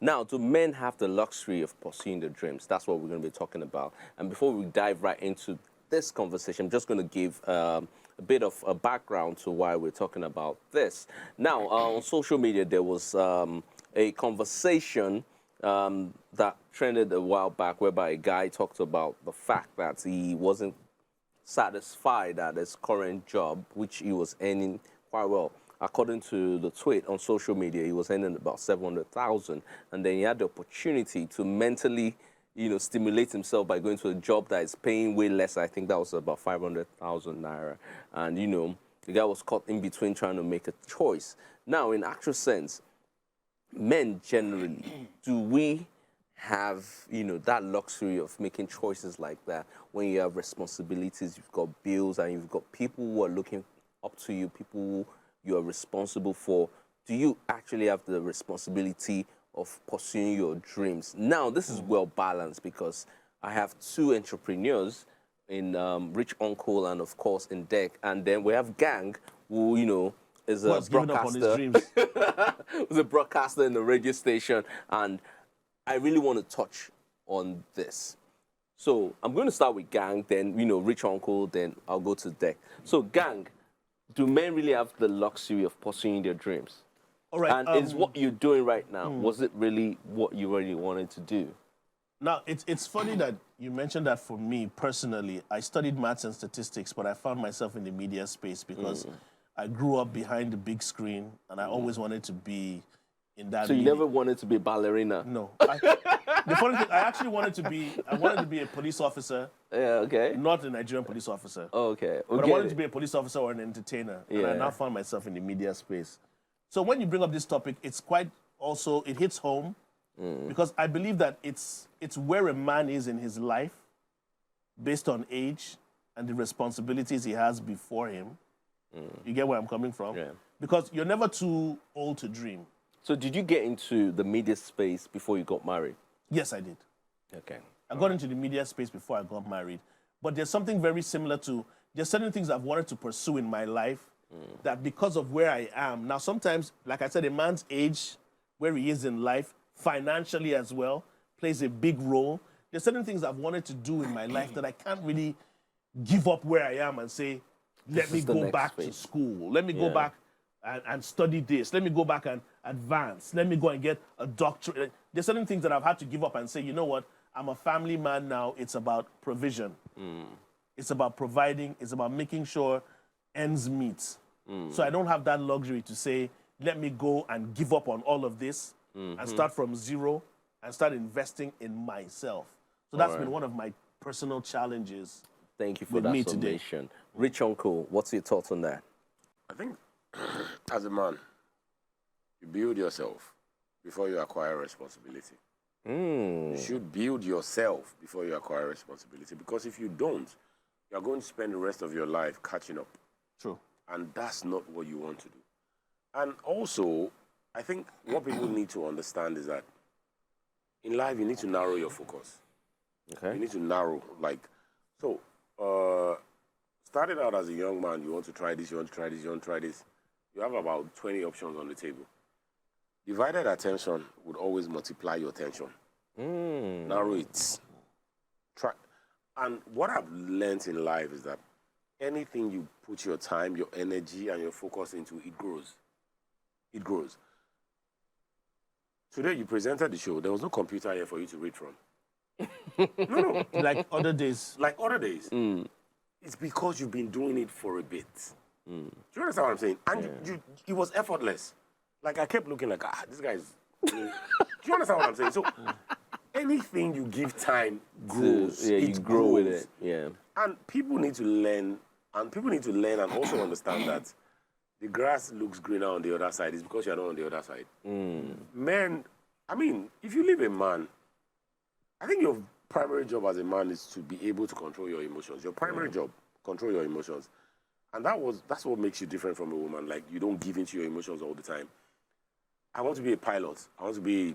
Now, do men have the luxury of pursuing their dreams? That's what we're going to be talking about. And before we dive right into this conversation, I'm just going to give a bit of a background to why we're talking about this. Now, on social media, there was a conversation that trended a while back whereby a guy talked about the fact that he wasn't satisfied at his current job, which he was earning quite well. According to the tweet on social media, he was earning about 700,000, and then he had the opportunity to mentally, stimulate himself by going to a job that is paying way less. I think that was about 500,000 naira, and the guy was caught in between trying to make a choice. Now, in actual sense, men generally, do we have that luxury of making choices like that when you have responsibilities, you've got bills, and you've got people who are looking up to you, people who you are responsible for? Do you actually have the responsibility of pursuing your dreams? Now, this is well balanced because I have two entrepreneurs in Rich Uncle and of course in Deck, and then we have Gang, who is a Giving up on his broadcaster. dreams. Was a broadcaster in the radio station, and I really want to touch on this. So I'm going to start with Gang, then Rich Uncle, then I'll go to Deck. So Gang, do men really have the luxury of pursuing their dreams? All right. And is what you're doing right now, was it really what you really wanted to do? Now, it's funny that you mentioned that. For me personally, I studied maths and statistics, but I found myself in the media space because I grew up behind the big screen, and I always wanted to be in that. So you never wanted to be a ballerina? No. The funny thing, I actually wanted to be a police officer. Yeah, okay. Not a Nigerian police officer. Oh, okay. But I wanted to be a police officer or an entertainer, and I Yeah. now found myself in the media space. So when you bring up this topic, it's quite also, it hits home because I believe that it's where a man is in his life based on age and the responsibilities he has before him. You get where I'm coming from? Yeah. Because you're never too old to dream. So did you get into the media space before you got married? Yes, I did. Okay. I got into the media space before I got married. But there's something very similar there's certain things I've wanted to pursue in my life that because of where I am. Now, sometimes, like I said, a man's age, where he is in life, financially as well, plays a big role. There's certain things I've wanted to do in my life that I can't really give up where I am and say, let me is the go next back to phase. school. Let me go back and study this. Let me go back and advance. Let me go and get a doctorate. There's certain things that I've had to give up and say, you know what? I'm a family man now. It's about provision. It's about providing. It's about making sure ends meet. So I don't have that luxury to say, let me go and give up on all of this and start from zero and start investing in myself. So that's been one of my personal challenges. Thank you for With that me today. summation. Rich Uncle, what's your thoughts on that? I think as a man, you build yourself before you acquire responsibility. You should build yourself before you acquire responsibility, because if you don't, you're going to spend the rest of your life catching up. True. And that's not what you want to do. And also, I think what people need to understand is that in life, you need to narrow your focus. Okay. You need to narrow, starting out as a young man, you want to try this, you want to try this, you want to try this. You have about 20 options on the table. Divided attention would always multiply your attention. Narrow it. Try. And what I've learned in life is that anything you put your time, your energy, and your focus into, it grows. It grows. Today you presented the show. There was no computer here for you to read from. No. Like other days. Like other days. It's because you've been doing it for a bit. Do you understand what I'm saying? And it was effortless. Like, I kept looking like, this guy is... do you understand what I'm saying? So, anything you give time grows. Yeah, you It grow with grows. it. Yeah. And people need to learn, and also understand that the grass looks greener on the other side. It's because you're not on the other side. Men, I mean, if you live a man, I think your primary job as a man is to be able to control your emotions. Your primary job, control your emotions. And that's what makes you different from a woman. Like, you don't give into your emotions all the time. I want to be a pilot. I want to be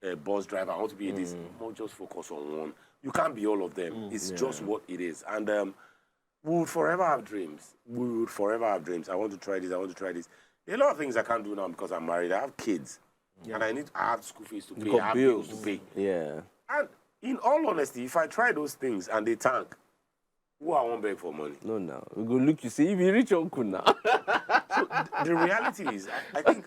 a bus driver. I want to be this. Not just focus on one. You can't be all of them. It's just what it is. And we would forever have dreams. We would forever have dreams. I want to try this. I want to try this. There are a lot of things I can't do now because I'm married. I have kids. and I have school fees to pay, got I have bills. bills to pay. Yeah. And in all honesty, if I try those things and they tank, who I won't beg for money? No. We go look, you see, if you reach uncle now. The reality is, I think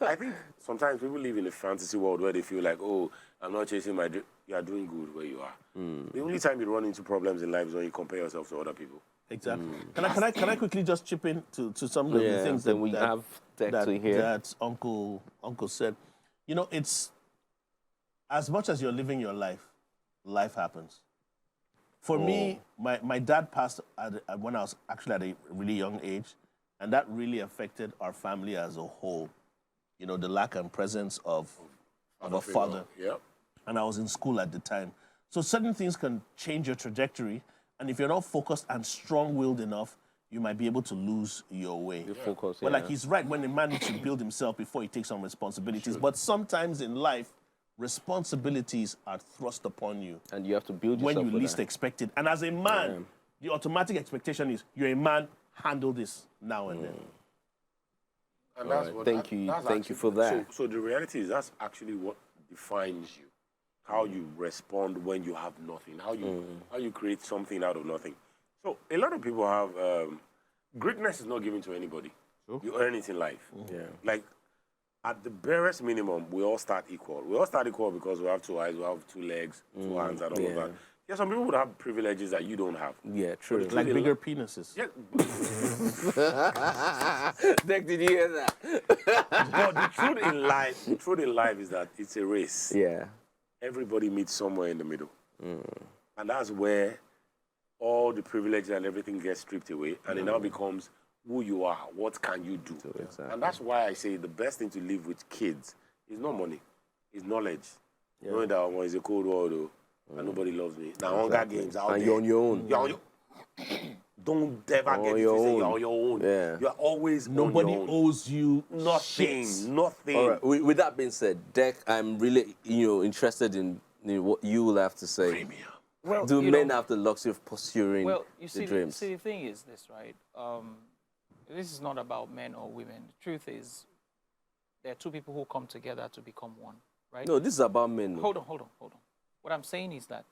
sometimes people live in a fantasy world where they feel like, oh, I'm not chasing my dream. You are doing good where you are. The only time you run into problems in life is when you compare yourself to other people. Exactly. Can I quickly just chip in to some of the things that we have text to hear. that Uncle said? You know, it's as much as you're living your life, life happens. For me, my dad passed when I was actually at a really young age, and that really affected our family as a whole. You know, the lack and presence of a father. Yep. And I was in school at the time. So certain things can change your trajectory, and if you're not focused and strong-willed enough, you might be able to lose your way. Focus, But like he's right, when a man needs to build himself before he takes on responsibilities. But sometimes in life, responsibilities are thrust upon you And you have to build yourself when you for least that. expect it. And as a man, the automatic expectation is you're a man, handle this now and then. And that's what, Thank you actually- for that. So the reality is that's actually what defines you, how you respond when you have nothing, how you create something out of nothing. So a lot of people have greatness is not given to anybody. You earn it in life. Yeah. Like at the barest minimum, we all start equal. We all start equal because we have two eyes, we have two legs, two hands, and all of that. Yeah, some people would have privileges that you don't have. Yeah, true. Like bigger penises. Yeah, Deck, did you hear that? but the truth in life is that it's a race. Yeah. Everybody meets somewhere in the middle. And that's where all the privilege and everything gets stripped away. And it now becomes who you are. What can you do? Exactly. And that's why I say the best thing to live with kids is not money. It's knowledge. Knowing that one is a cold world, though, and nobody loves me. Now, Hunger Games out And there. you're on your own. You're on your Don't ever On get it your twisted. own. You're on your own. Yeah. You're always Nobody on your own. owes you Nothing. shit. Nothing. All right. With that being said, Deck, I'm really interested in what you will have to say. Well, Do you men know, have the luxury of pursuing well, you the see, dreams? see, the thing is this, right? This is not about men or women. The truth is, there are two people who come together to become one, right? No, this is about men. no. Hold on. What I'm saying is that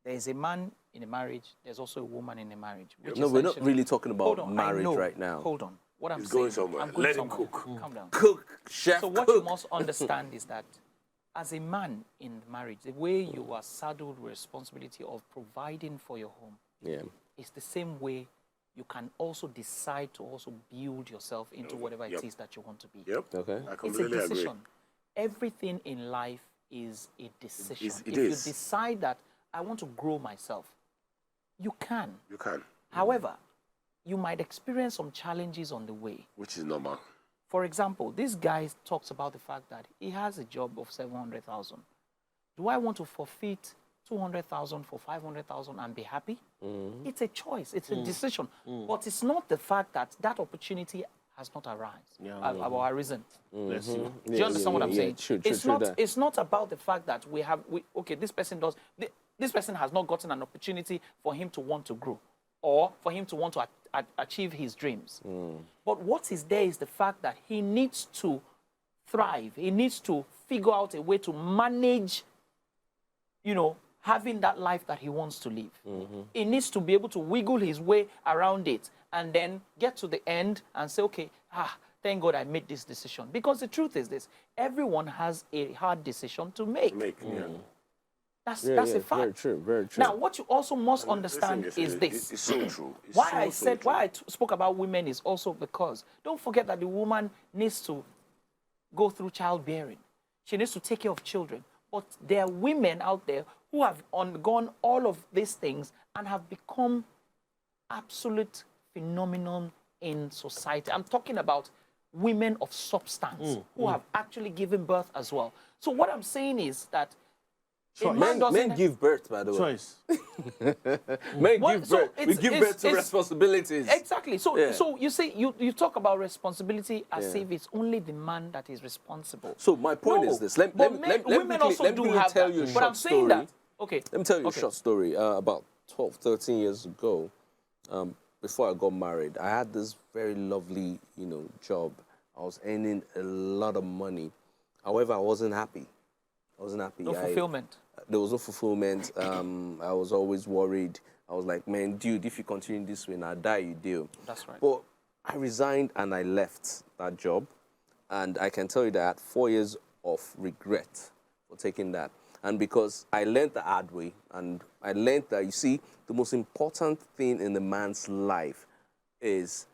there is a man in a marriage. There's also a woman in a marriage. Which No, we're not essentially- really talking Hold about on, I marriage know. right now. Hold on. What I'm He's saying, going somewhere. I'm going Let him somewhere. cook. Calm down. Cook, chef, So what cook. you must understand is that as a man in marriage, the way you are saddled with responsibility of providing for your home Yeah. is the same way you can also decide to also build yourself into whatever it Yep. is that you want to be. Yep. Okay. I It's a completely agree. decision. Everything in life is a decision. It if is. you decide that I want to grow myself, you can. You can, However, you might experience some challenges on the way. which is normal. For example, this guy talks about the fact that he has a job of 700,000. Do I want to forfeit 200,000 for 500,000 and be happy? It's a choice. It's a decision. But it's not the fact that that opportunity has not arisen. Bless you. Do you understand what I'm saying? True, it's true not. that. It's not about the fact that this person does. This person has not gotten an opportunity for him to want to grow, or for him to want to achieve his dreams. But what is there is the fact that he needs to thrive. He needs to figure out a way to manage, having that life that he wants to live. He needs to be able to wiggle his way around it and then get to the end and say, okay, thank God I made this decision. Because the truth is this, everyone has a hard decision to make. That's a fact. Very true, very true. Now, what you also must understand Listen, is this. It's so true. It's Why so true. I spoke about women is also because don't forget that the woman needs to go through childbearing. She needs to take care of children. But there are women out there who have undergone all of these things and have become absolute phenomenon in society. I'm talking about women of substance who have actually given birth as well. So what I'm saying is that a man Men give birth, by the way. Choice. Men Well, give so birth. We it's- give it's- birth to it's- responsibilities. Exactly. So, Yeah. so you say you talk about responsibility as if it's only the man that is responsible. So my point No, is this. but women also do have tell that. you a But short I'm saying story. that. Okay. Let me tell you Okay. a short story. About 12, 13 years ago, before I got married, I had this very lovely, job. I was earning a lot of money. However, I wasn't happy. I wasn't happy. No fulfillment. There was no fulfillment. I was always worried. I was like, man, dude, if you continue this way, now die, you deal. That's right. But I resigned and I left that job. And I can tell you that I had 4 years of regret for taking that. And because I learned the hard way, and I learned that, you see, the most important thing in a man's life is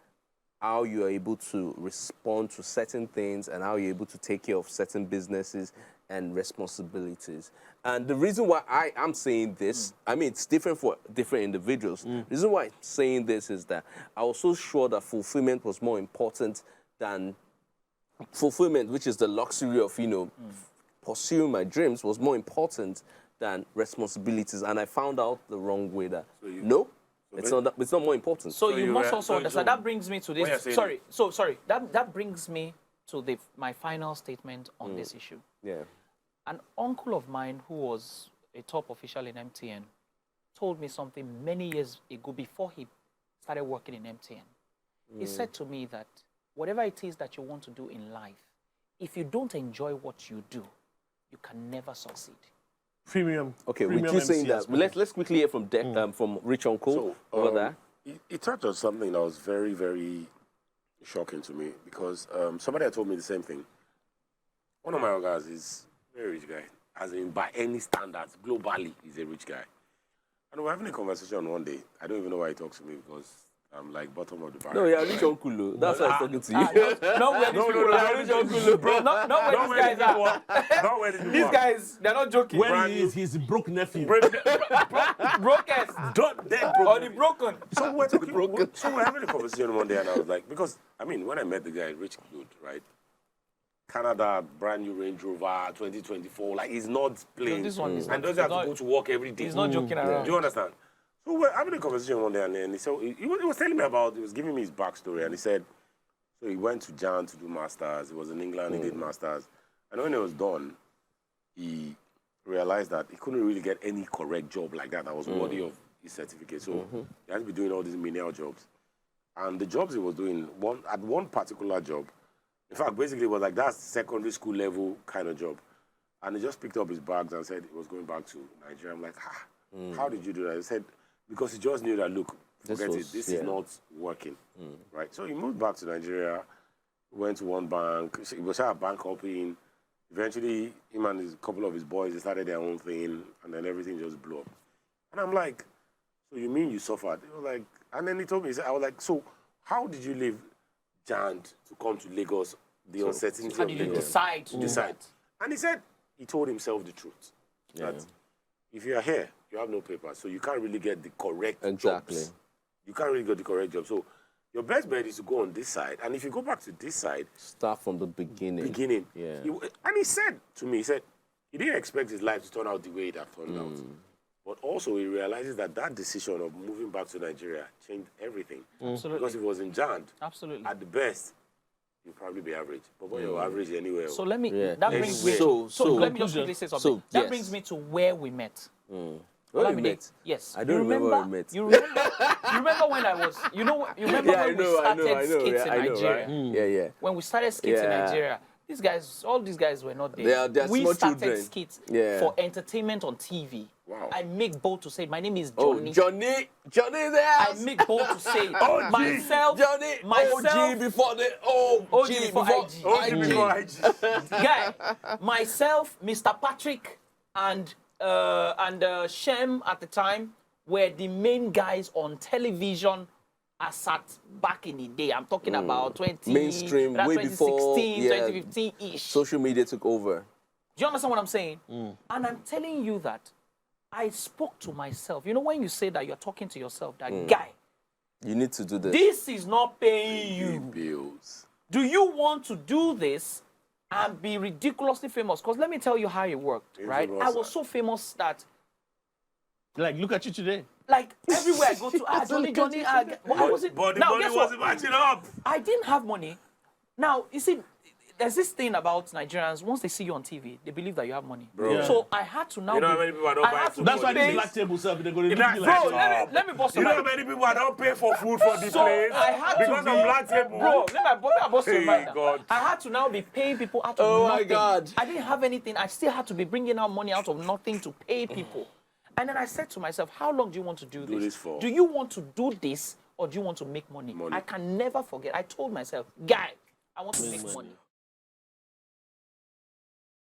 how you are able to respond to certain things and how you're able to take care of certain businesses and responsibilities. And the reason why I am saying this, I mean, it's different for different individuals. The reason why I'm saying this is that I was so sure that fulfillment was more important than fulfillment, which is the luxury of, pursuing my dreams, was more important than responsibilities. And I found out the wrong way that, it's not more important. So you you must were- also understand. That brings me to When you're this. saying- Sorry. That brings me to my final statement on this issue. Yeah. An uncle of mine who was a top official in MTN told me something many years ago before he started working in MTN. He said to me that whatever it is that you want to do in life, if you don't enjoy what you do, you can never succeed. Premium. Okay, with premium you saying MC that, let's quickly hear from from Rich Uncle over there. He touched on something that was very, very shocking to me because somebody had told me the same thing. One of my guys is a very rich guy, as in by any standards, globally, he's a rich guy. And we're having a conversation one day. I don't even know why he talks to me because I'm like bottom of the barrel. No, yeah, Rich Uncle. That's why I'm talking to you. Not where these people are. Rich Uncle. Not where these guys are. Not where these These guys, they're not joking. Where he is, he's a broke nephew. Brokest. dead Or the broken. So we're talking, so we're having a conversation one day, and I was like, because I mean, when I met the guy, rich dude, right? Canada, brand new Range Rover, 2024. Like he's not playing, this one is and not- doesn't have he's to not- go to work every day. He's not joking around. Do you understand? So we're having a conversation one day, and then he was telling me about, he was giving me his backstory, and he said, so he went to Jan to do masters. He was in England, he did masters, and when he was done, he realized that he couldn't really get any correct job like that was worthy of his certificate. So he had to be doing all these menial jobs. And the jobs he was doing, one particular job, in fact, basically it was like that secondary school level kind of job. And he just picked up his bags and said he was going back to Nigeria. I'm like, how did you do that? He said, because he just knew that, look, forget this is not working, right? So he moved back to Nigeria, went to one bank, he was at a bank hopping. Eventually, him and a couple of his boys, they started their own thing, and then everything just blew up. And I'm like, so you mean you suffered? He was like, and then he told me, I was like, so how did you leave Jand to come to Lagos, the uncertainty How of did you Lagos? decide to do that? And he said, he told himself the truth, that if you are here, you have no papers, so you can't really get the correct Exactly. jobs. You can't really get the correct job. So your best bet is to go on this side, and if you go back to this side, Start from the beginning. Yeah. and he said to me, he said he didn't expect his life to turn out the way it had turned out. But also he realizes that decision of moving back to Nigeria changed everything. Absolutely. Because if it was in Jand, Absolutely. at the best, you'll probably be average. But when you're average anywhere, So let me. Yeah. That brings me. So- So let me just quickly say something. so, That yes. brings me to where we met. Where we Olamide, met? Yes. I don't remember where we met. You remember when I was. You remember Yeah, I when we know, started skits in I know, Nigeria? right? Yeah. When we started skits in Yeah. Nigeria, all these guys were not there. They are we small started children. skits Yeah. for entertainment on TV. Wow. I make bold to say, my name is Oh, Johnny. Johnny there. I make bold to say myself. Johnny, myself. OG before the OG before IG. before IG. Guy, myself, Mr. Patrick, and Shem at the time were the main guys on television as at back in the day. I'm talking about Mainstream, way before, 2016, yeah. 2015-ish. Social media took over. Do you understand what I'm saying? And I'm telling you that I spoke to myself. You know when you say that you're talking to yourself, that guy, You need to do this. this is not paying you. Bills. Do you want to do this and be ridiculously famous? Because let me tell you how it worked, right? I was so famous that, Like, look at you today. like, everywhere I go to, Johnny, I wasn't. But the now, money guess what? wasn't matching up. I didn't have money. Now, you see, there's this thing about Nigerians. Once they see you on TV, they believe that you have money. Bro. Yeah. So I had to now. You know how many people I don't buy food That's for why the this place? black table serve. They're going to That's look like Bro, right. let me bust You your know how mind. many people I don't pay for food for the So place I had because to of be, black table? Bro, let me bust your Hey, mind. God. I had to now be paying people out of Oh, my nothing. God. I didn't have anything. I still had to be bringing out money out of nothing to pay people. And then I said to myself, how long do you want to do this for? Do you want to do this or do you want to make money? Money. I can never forget. I told myself, guy, I want to make money.